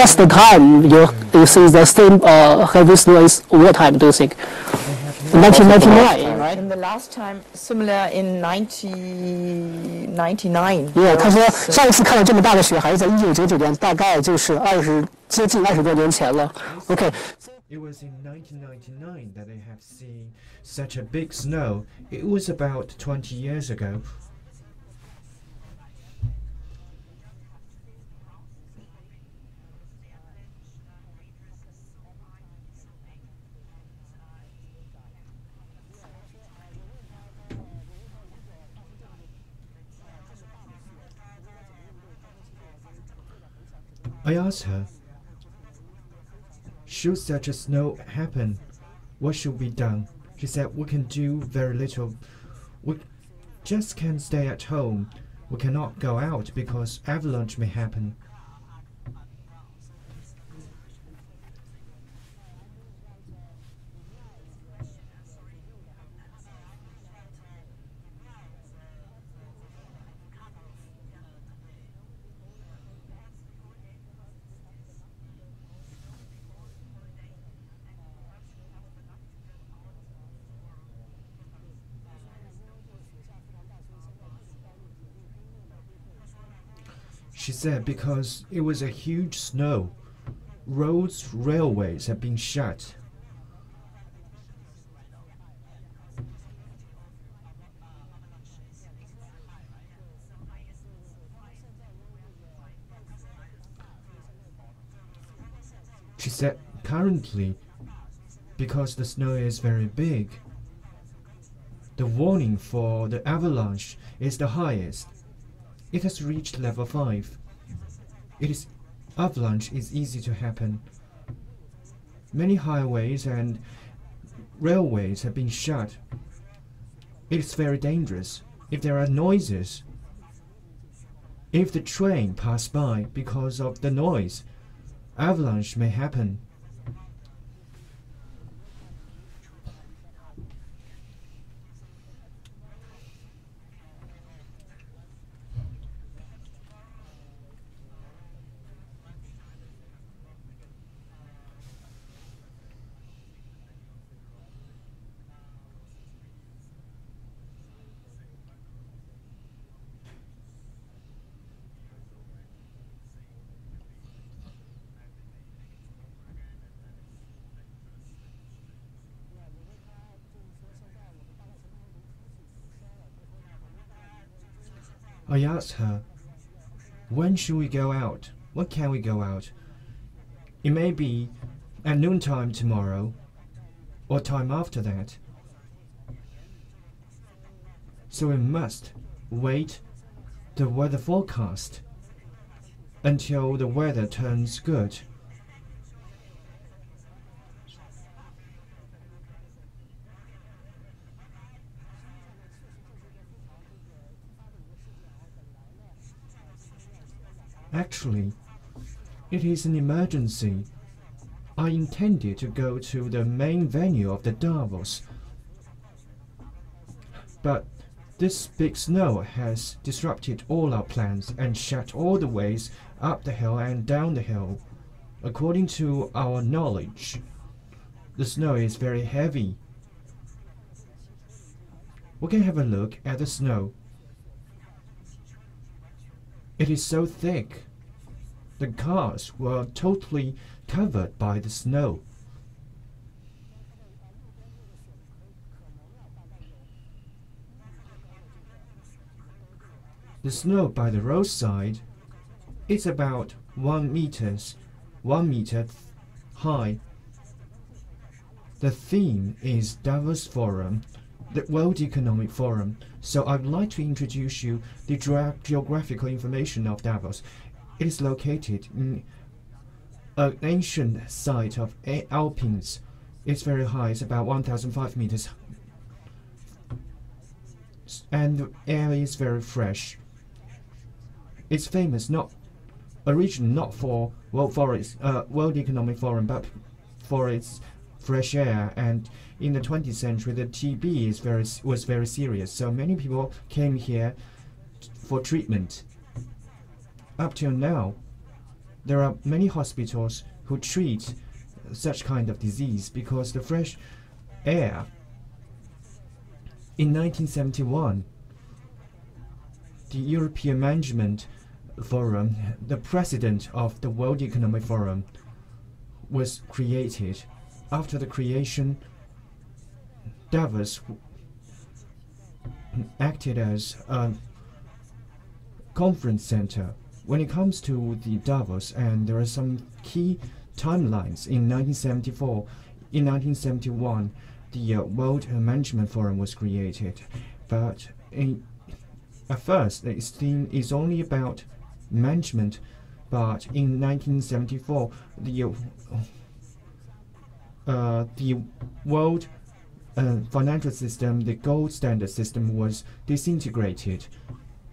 last time you see the same heavy snow is what time do you think? 1999, right? And the last time similar in 1999. Yeah, 他说上一次看到这么大的雪还是在1999年，大概就是接近20多年前了。Okay. It was in 1999 that they have seen such a big snow. It was about 20 years ago. I asked her, should such a snow happen, what should be done? She said, we can do very little. We just can stay at home. We cannot go out because avalanche may happen. She said because it was a huge snow, roads, railways had been shut. She said currently, because the snow is very big, the warning for the avalanche is the highest. It has reached level 5. Avalanche is easy to happen. Many highways and railways have been shut. It is very dangerous. If there are noises, if the train passes by because of the noise, avalanche may happen. I asked her, when should we go out? When can we go out? It may be at noontime tomorrow, or time after that. So we must wait the weather forecast until the weather turns good. Actually, it is an emergency. I intended to go to the main venue of the Davos, but this big snow has disrupted all our plans and shut all the ways up the hill and down the hill. According to our knowledge, the snow is very heavy. We can have a look at the snow. It is so thick. The cars were totally covered by the snow. The snow by the roadside is about 1 meter high. The theme is Davos Forum, the World Economic Forum. So I'd like to introduce you the geographical information of Davos. It is located in an ancient site of Alpines. It's very high, it's about 1,005 meters. And the air is very fresh. It's famous not for World Economic Forum, but for its fresh air. And in the 20th century, the TB was very serious. So many people came here for treatment. Up till now, there are many hospitals who treat such kind of disease because the fresh air. In 1971, the European Management Forum, the president of the World Economic Forum, was created. After the creation, Davos acted as a conference center. When it comes to the Davos, and there are some key timelines. In 1974, in 1971, the World Management Forum was created, but at first its theme is only about management. But in 1974, the world financial system, the gold standard system, was disintegrated.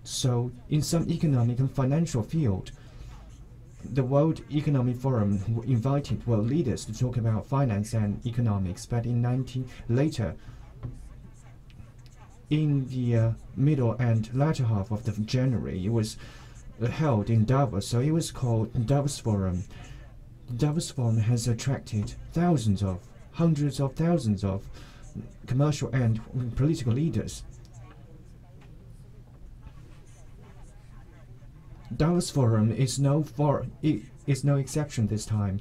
So in some economic and financial field, the World Economic Forum invited world leaders to talk about finance and economics. But later, in the middle and latter half of the January, it was held in Davos, so it was called Davos Forum. The Davos Forum has attracted hundreds of thousands of commercial and political leaders. Davos Forum is no exception this time.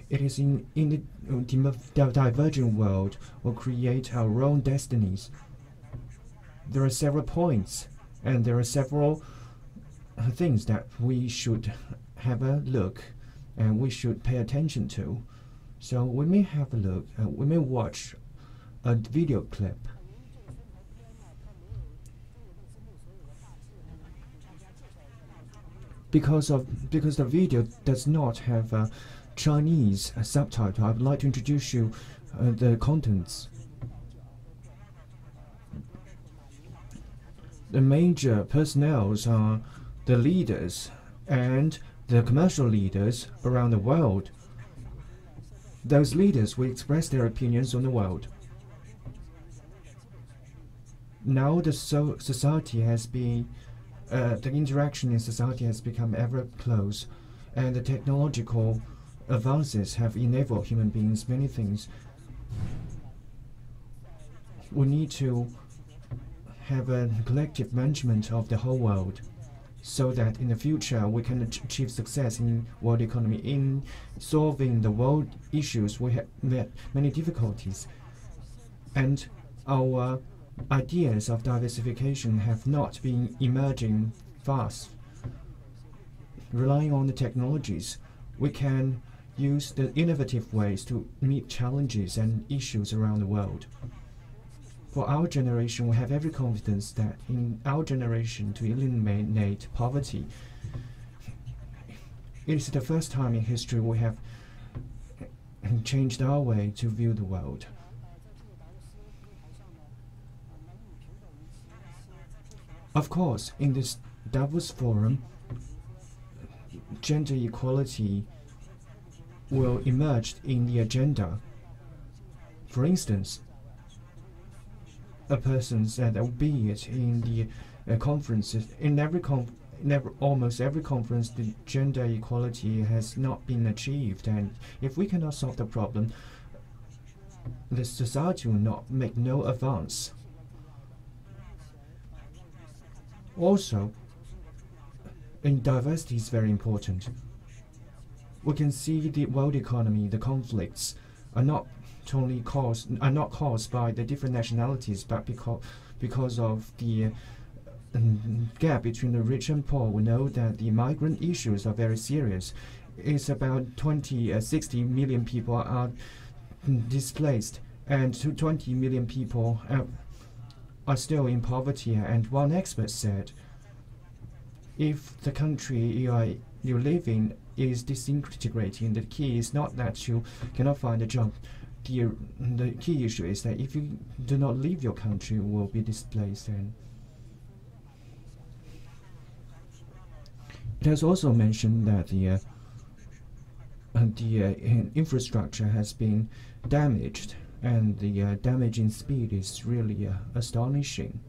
It is in the divergent world will create our own destinies. There are several points, and there are several things that we should have a look and we should pay attention to. So we may have a look, we may watch a video clip. Because the video does not have a Chinese subtitle, I would like to introduce you the contents. The major personnels are the leaders and the commercial leaders around the world. Those leaders will express their opinions on the world. Now the society has been, the interaction in society has become ever close, and the technological advances have enabled human beings many things. We need to have a collective management of the whole world, so that in the future we can achieve success in world economy. In solving the world issues, we have met many difficulties, and our ideas of diversification have not been emerging fast. Relying on the technologies, we can use the innovative ways to meet challenges and issues around the world. For our generation, we have every confidence that in our generation to eliminate poverty. It is the first time in history we have changed our way to view the world. Of course, in this Davos Forum, gender equality will emerge in the agenda. For instance, a person said that be it in the conferences, almost every conference, the gender equality has not been achieved, and if we cannot solve the problem, the society will not make no advance. Also, diversity is very important. We can see the world economy, the conflicts are not caused by the different nationalities, but because of the gap between the rich and poor. We know that the migrant issues are very serious. It's about 60 million people are displaced, and 20 million people are still in poverty. And one expert said, if the country you live in is disintegrating, the key is not that you cannot find a job. The key issue is that if you do not leave your country, you will be displaced. And it has also mentioned that the infrastructure has been damaged, and the damaging speed is really astonishing.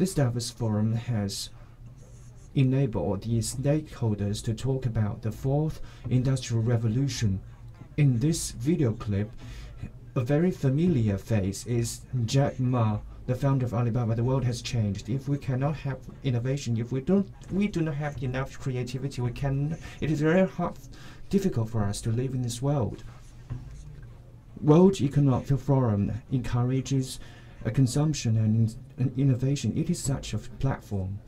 This Davos Forum has enabled the stakeholders to talk about the fourth industrial revolution. In this video clip, a very familiar face is Jack Ma, the founder of Alibaba. The world has changed. If we cannot have innovation, if we do not have enough creativity, it is very difficult for us to live in this world. World Economic Forum encourages consumption and innovation. It is such a platform.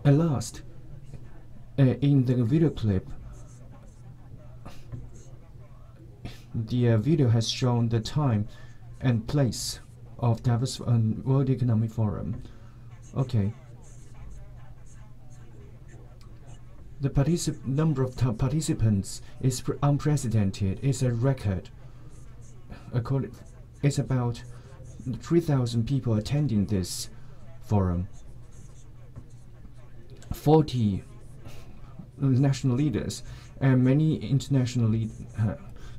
At last, in the video clip, the video has shown the time and place of Davos World Economic Forum. Okay. The number of participants is unprecedented. It's a record. It's about 3,000 people attending this forum. 40 national leaders and many international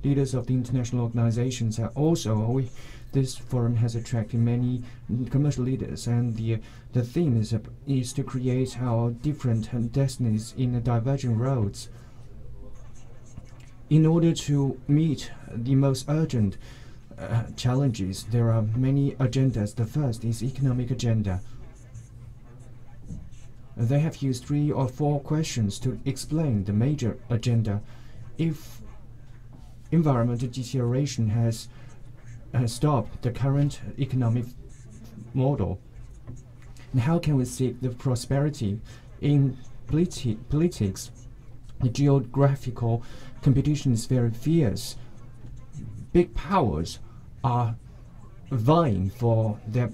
leaders of the international organizations are also. This forum has attracted many commercial leaders, and the theme is to create our different destinies in diverging roads. In order to meet the most urgent challenges, there are many agendas. The first is economic agenda. They have used 3 or 4 questions to explain the major agenda. If environmental deterioration has stopped the current economic model, and how can we seek the prosperity in politics? The geographical competition is very fierce. Big powers are vying for their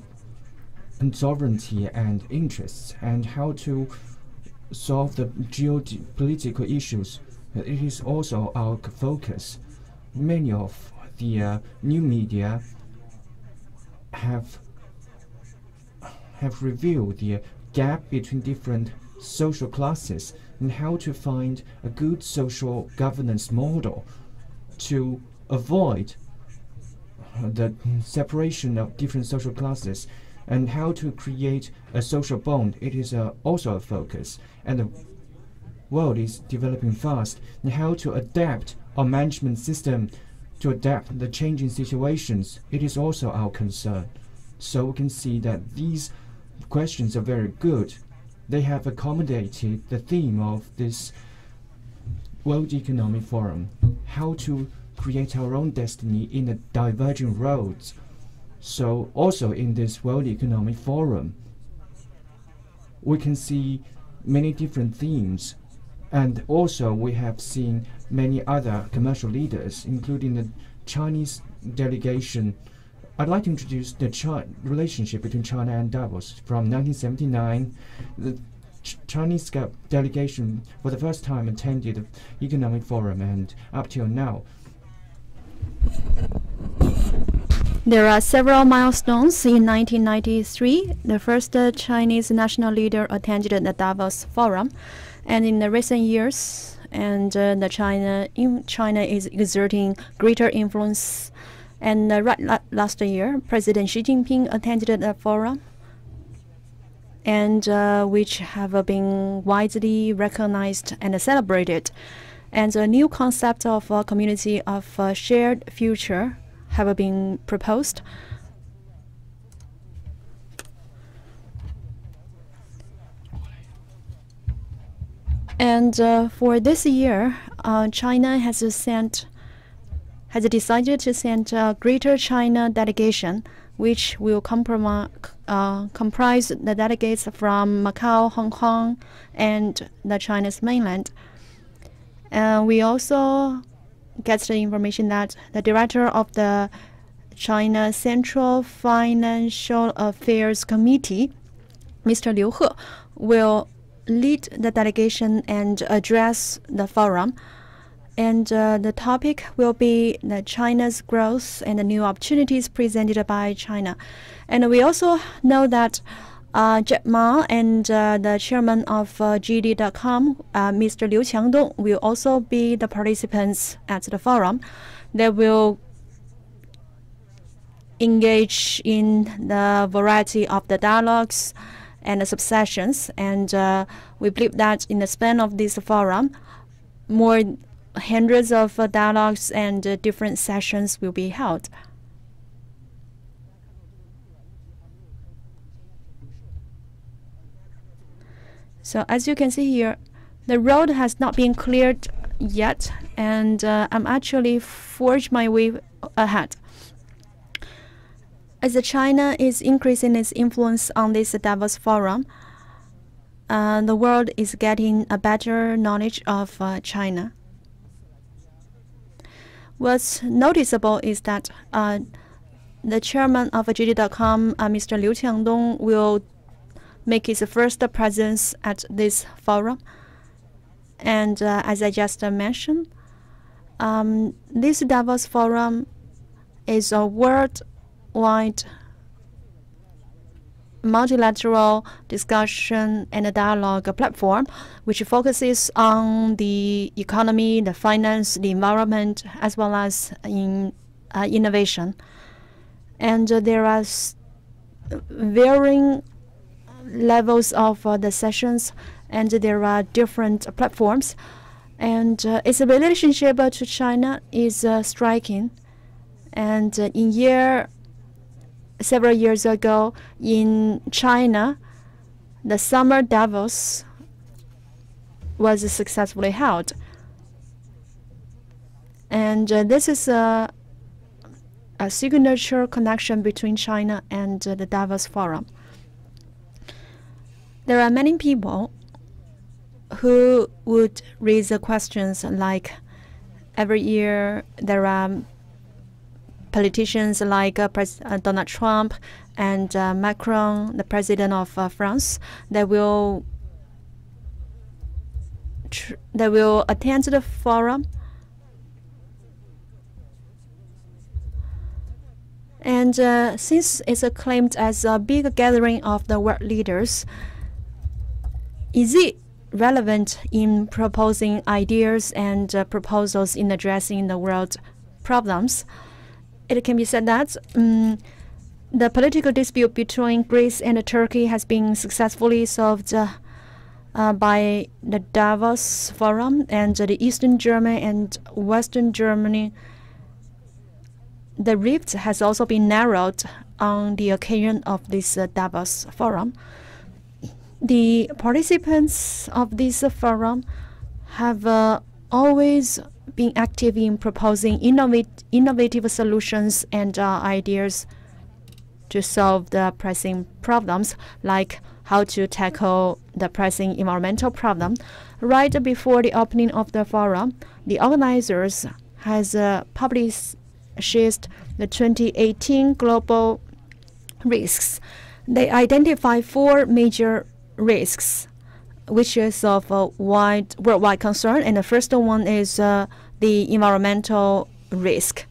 sovereignty and interests, and how to solve the geopolitical issues. It is also our focus. Many of the new media have revealed the gap between different social classes and how to find a good social governance model to avoid the separation of different social classes, and how to create a social bond. It is also a focus, and the world is developing fast, and how to adapt our management system to adapt the changing situations. It is also our concern. So we can see that these questions are very good. They have accommodated the theme of this World Economic Forum, how to create our own destiny in the diverging roads. So also in this World Economic Forum, we can see many different themes, and also we have seen many other commercial leaders, including the Chinese delegation. I'd like to introduce the relationship between China and Davos. From 1979, the Chinese delegation for the first time attended the Economic Forum, and up till now, there are several milestones. In 1993, the first Chinese national leader attended the Davos Forum, and in the recent years, China is exerting greater influence. And last year, President Xi Jinping attended the forum, and which have been widely recognized and celebrated. And a new concept of a community of shared future have been proposed. And for this year, China has decided to send a Greater China delegation, which will comprise the delegates from Macau, Hong Kong, and the Chinese mainland. We also get the information that the director of the China Central Financial Affairs Committee, Mr. Liu He, will lead the delegation and address the forum. And the topic will be China's growth and the new opportunities presented by China. And we also know that Jack Ma and the chairman of GD.com, Mr. Liu Qiangdong, will also be the participants at the forum. They will engage in the variety of the dialogues and the sub-sessions, and we believe that in the span of this forum, more hundreds of dialogues and different sessions will be held. So as you can see here, the road has not been cleared yet, and I'm actually forged my way ahead. As China is increasing its influence on this Davos forum, the world is getting a better knowledge of China. What's noticeable is that the chairman of JD.com, Mr. Liu He, will make his first presence at this forum. And as I just mentioned, this Davos forum is a worldwide multilateral discussion and a dialogue platform which focuses on the economy, the finance, the environment, as well as in innovation. And there are varying levels of the sessions, and there are different platforms. And its relationship to China is striking. And several years ago in China, the summer Davos was successfully held. And this is a signature connection between China and the Davos Forum. There are many people who would raise questions like, every year there are politicians like Donald Trump and Macron, the president of France, that will attend the forum. And since it's acclaimed as a big gathering of the world leaders, is it relevant in proposing ideas and proposals in addressing the world problems? It can be said that the political dispute between Greece and Turkey has been successfully solved by the Davos Forum, and the Eastern Germany and Western Germany, the rift has also been narrowed on the occasion of this Davos Forum. The participants of this forum have always been active in proposing innovative solutions and ideas to solve the pressing problems, like how to tackle the pressing environmental problem. Right before the opening of the forum, the organizers has published the 2018 global risks. They identify 4 major risks, which is of worldwide concern, and the first one is the environmental risk.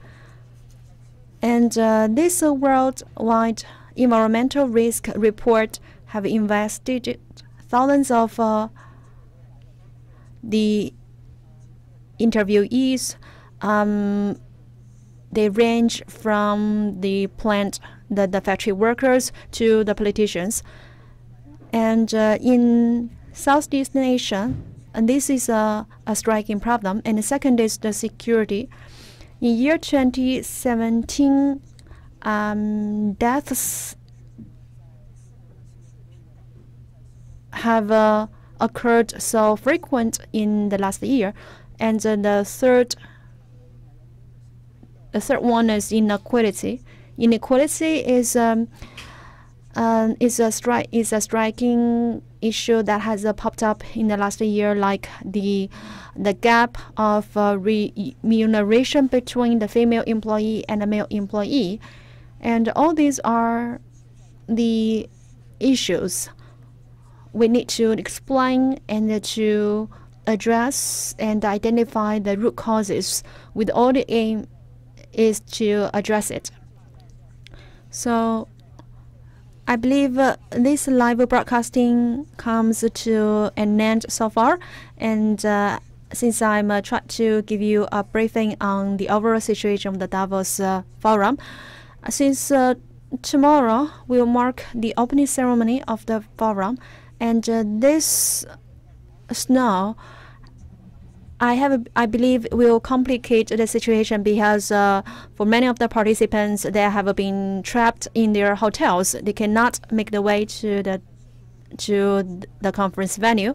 And this worldwide environmental risk report have investigated thousands of the interviewees. They range from the plant, the factory workers, to the politicians. And in Southeast Asia, and this is a striking problem. And the second is the security. In year 2017, deaths have occurred so frequent in the last year. And the third one is inequality. Inequality is a striking issue that has popped up in the last year, like the gap of remuneration between the female employee and the male employee. And all these are the issues we need to explain and to address and identify the root causes, with all the aim is to address it. So I believe this live broadcasting comes to an end so far, and since I'm trying to give you a briefing on the overall situation of the Davos Forum, Since tomorrow will mark the opening ceremony of the forum, and this snow, I believe, will complicate the situation because for many of the participants, they have been trapped in their hotels. They cannot make the way to the conference venue.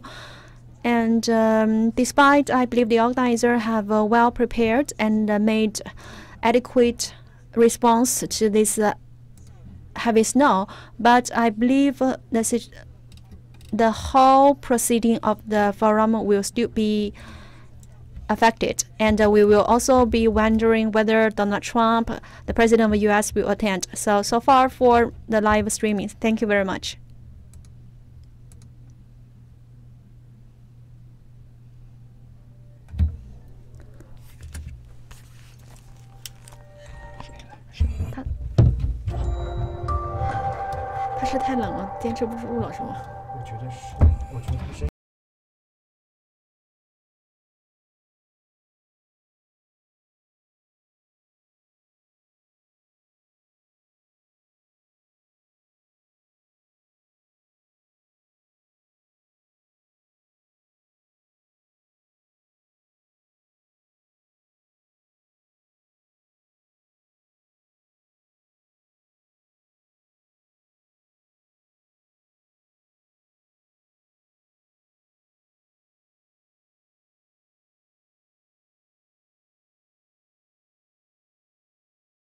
And despite, I believe, the organizer have well prepared and made adequate response to this heavy snow, but I believe the whole proceeding of the forum will still be affected, and we will also be wondering whether Donald Trump, the president of the U.S., will attend. So far for the live streaming. Thank you very much.他是太冷了，坚持不住了，是吗？我觉得是，我觉得他是。